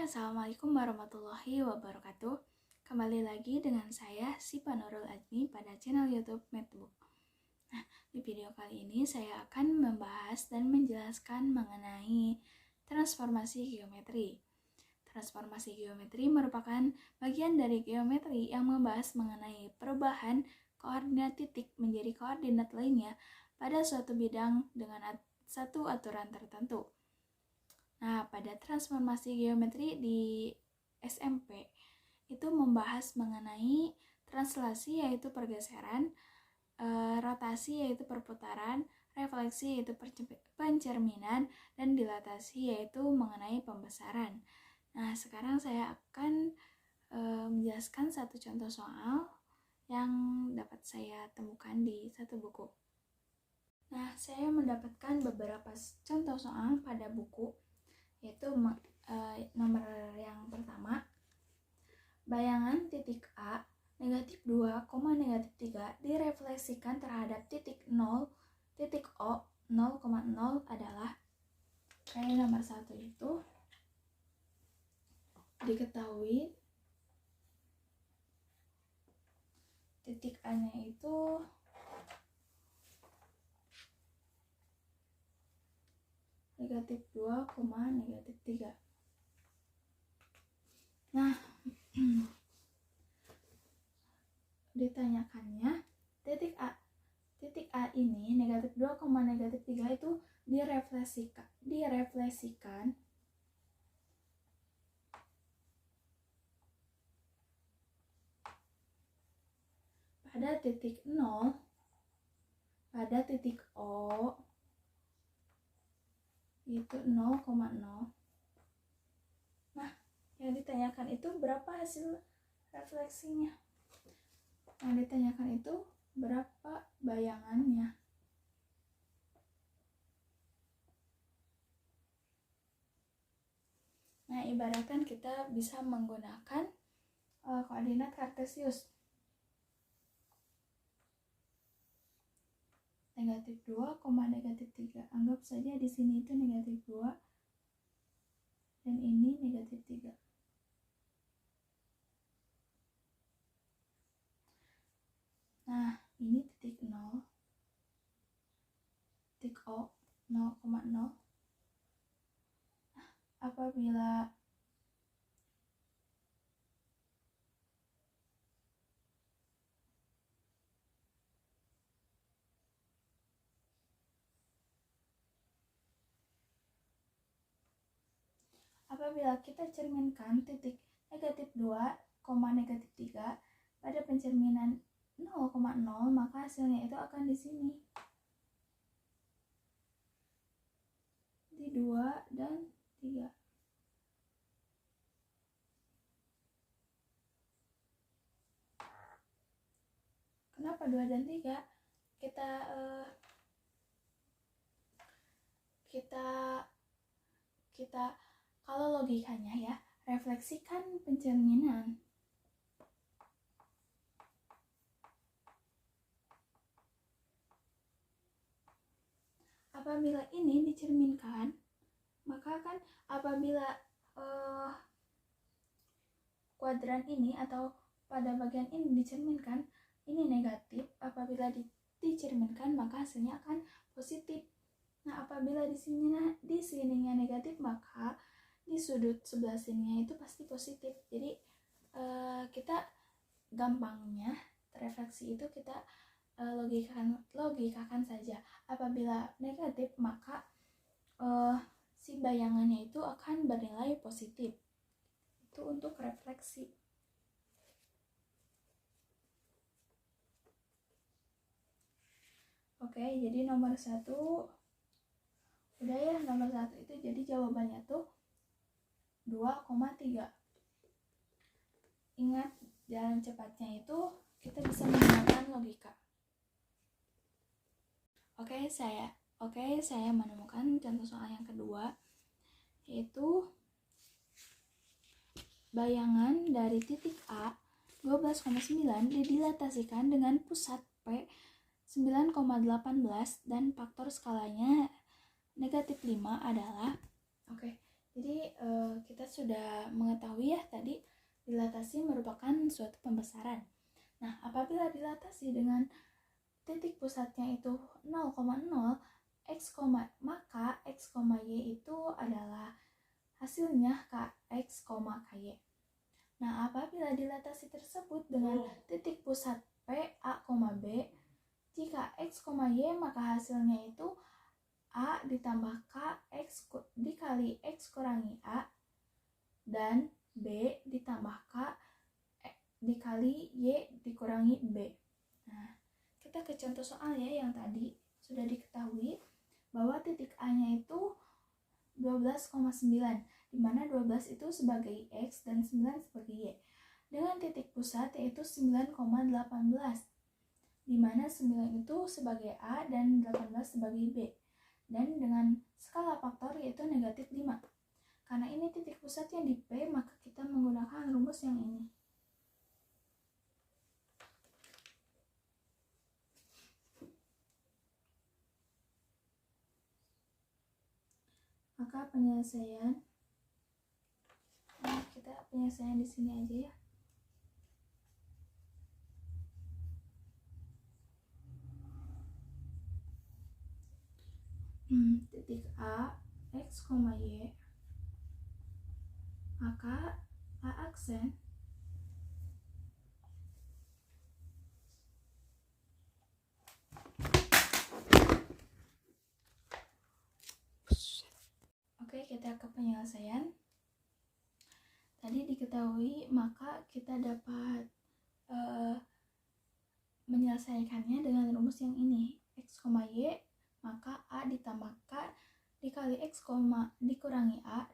Assalamualaikum warahmatullahi wabarakatuh. Kembali lagi dengan saya Sipa Nurul Azmi pada channel YouTube Mathbook. Nah, di video kali ini saya akan membahas dan menjelaskan mengenai transformasi geometri. Transformasi geometri merupakan bagian dari geometri yang membahas mengenai perubahan koordinat titik menjadi koordinat lainnya pada suatu bidang dengan satu aturan tertentu. Nah, pada transformasi geometri di SMP itu membahas mengenai translasi yaitu pergeseran, rotasi yaitu perputaran, refleksi yaitu pencerminan, dan dilatasi yaitu mengenai pembesaran. Nah, sekarang saya akan menjelaskan satu contoh soal yang dapat saya temukan di satu buku. Nah, saya mendapatkan beberapa contoh soal pada buku, yaitu nomor yang pertama, bayangan titik A negatif 2, negatif 3 direfleksikan terhadap titik 0, titik O 0,0 adalah kayak nomor 1 itu diketahui titik A nya itu negatif 2, negatif 3. Nah, ditanyakannya titik A ini negatif 2, negatif 3 itu direfleksikan pada titik 0, pada titik O itu 0,0. Nah, yang ditanyakan itu berapa hasil refleksinya? Yang ditanyakan itu berapa bayangannya? Nah, ibaratkan kita bisa menggunakan koordinat kartesius. Negatif 2, negatif 3. Anggap saja di sini itu negatif 2 dan ini negatif 3. Nah, ini titik 0, titik O 0,0. Nah, apabila kita cerminkan titik negatif 2, negatif 3 pada pencerminan 0,0, maka hasilnya itu akan di sini. Di 2 dan 3. Kenapa 2 dan 3? Kita kalau logikanya ya, refleksikan pencerminan. Apabila ini dicerminkan, maka kan apabila kuadran ini atau pada bagian ini dicerminkan, ini negatif, apabila dicerminkan maka hasilnya akan positif. Nah, apabila di sininya negatif, maka di sudut sebelah sininya itu pasti positif. Jadi kita gampangnya refleksi itu kita logikakan saja. Apabila negatif, maka si bayangannya itu akan bernilai positif. Itu untuk refleksi. Oke, jadi nomor 1 udah ya, nomor 1 itu jadi jawabannya tuh 2,3. Ingat, jalan cepatnya itu kita bisa menggunakan logika. Oke, saya menemukan contoh soal yang kedua, yaitu bayangan dari titik A 12,9 didilatasikan dengan pusat P 9,18 dan faktor skalanya negatif 5 adalah, jadi kita sudah mengetahui ya tadi, dilatasi merupakan suatu pembesaran. Nah, apabila dilatasi dengan titik pusatnya itu 0,0 x, maka x, y itu adalah hasilnya kx, ky. Nah, apabila dilatasi tersebut dengan titik pusat P, A, B, jika x, y maka hasilnya itu A ditambah K X dikali X kurangi A dan B ditambah K dikali Y dikurangi B. Nah, kita ke contoh soal ya yang tadi sudah diketahui bahwa titik A-nya itu 12,9, di mana 12 itu sebagai X dan 9 sebagai Y. Dengan titik pusat yaitu 9,18, di mana 9 itu sebagai A dan 18 sebagai B. Dan dengan skala faktor yaitu negatif 5. Karena ini titik pusatnya di P, maka kita menggunakan rumus yang ini. Maka penyelesaian, kita penyelesaian di sini aja ya. Titik A, X, Y, maka A aksen Oke, kita ke penyelesaian. Tadi diketahui, maka kita dapat menyelesaikannya dengan rumus yang ini. X, Y, maka A ditambah K dikali X, dikurangi A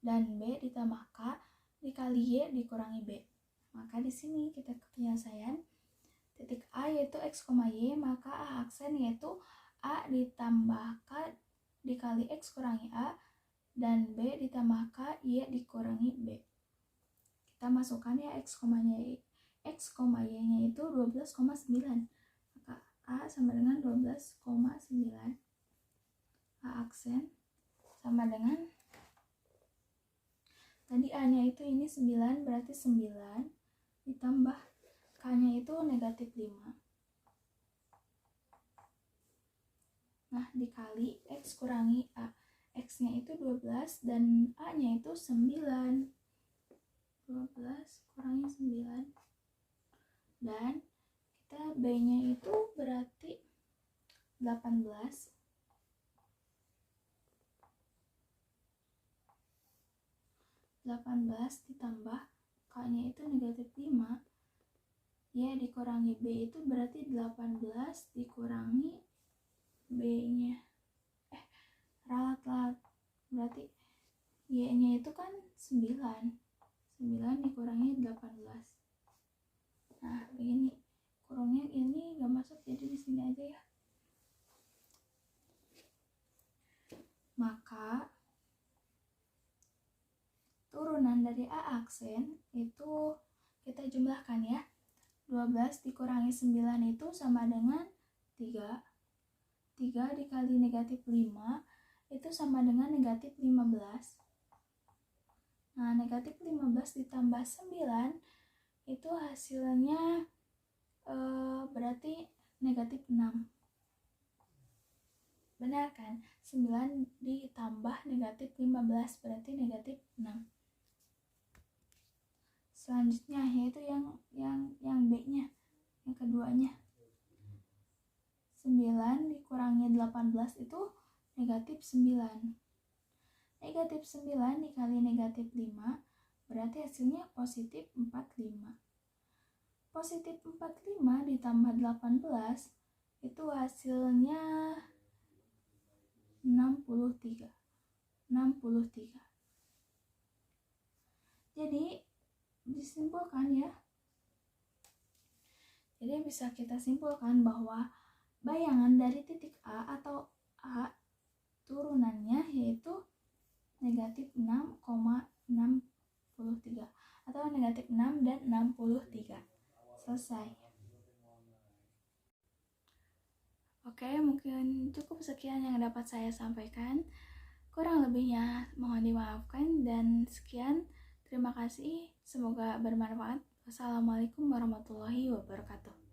dan B ditambah K dikali Y dikurangi B. Maka di sini kita ke penyelesaian. Titik A yaitu X, Y, maka A aksen yaitu A ditambah K dikali X kurangi A dan B ditambah K Y dikurangi B. Kita masukkan ya X, Y-nya itu 12,9. Maka A sama dengan 12,9. A aksen sama dengan, tadi A-nya itu ini 9, berarti 9 ditambah K-nya itu negatif 5. Nah, dikali X kurangi A. X-nya itu 12 dan A-nya itu 9. 12 kurangi 9. Dan kita B-nya itu berarti 18. 18 ditambah K-nya itu negatif 5. Y dikurangi B itu berarti 18 dikurangi B-nya. Ralat. Berarti Y-nya itu kan 9. 9 dikurangi 18. Nah, begini. Kurangnya ini gak masuk, jadi di sini aja ya. Maka turunan dari A aksen itu kita jumlahkan ya. 12 dikurangi 9 itu sama dengan 3. 3 dikali negatif 5 itu sama dengan negatif 15. Nah, negatif 15 ditambah 9 itu hasilnya berarti negatif 6. Benar kan? 9 ditambah negatif 15 berarti negatif 6. Selanjutnya yaitu yang B-nya, yang keduanya. 9 dikurangi 18 itu negatif 9. Negatif 9 dikali negatif 5 berarti hasilnya positif 45. Positif 45 ditambah 18 itu hasilnya 63. Jadi disimpulkan ya. Jadi bisa kita simpulkan bahwa bayangan dari titik A atau A turunannya yaitu negatif 6,63 atau negatif 6 dan 63. Selesai. Oke, mungkin cukup sekian yang dapat saya sampaikan. Kurang lebihnya mohon dimaafkan dan sekian. Terima kasih, semoga bermanfaat. Wassalamualaikum warahmatullahi wabarakatuh.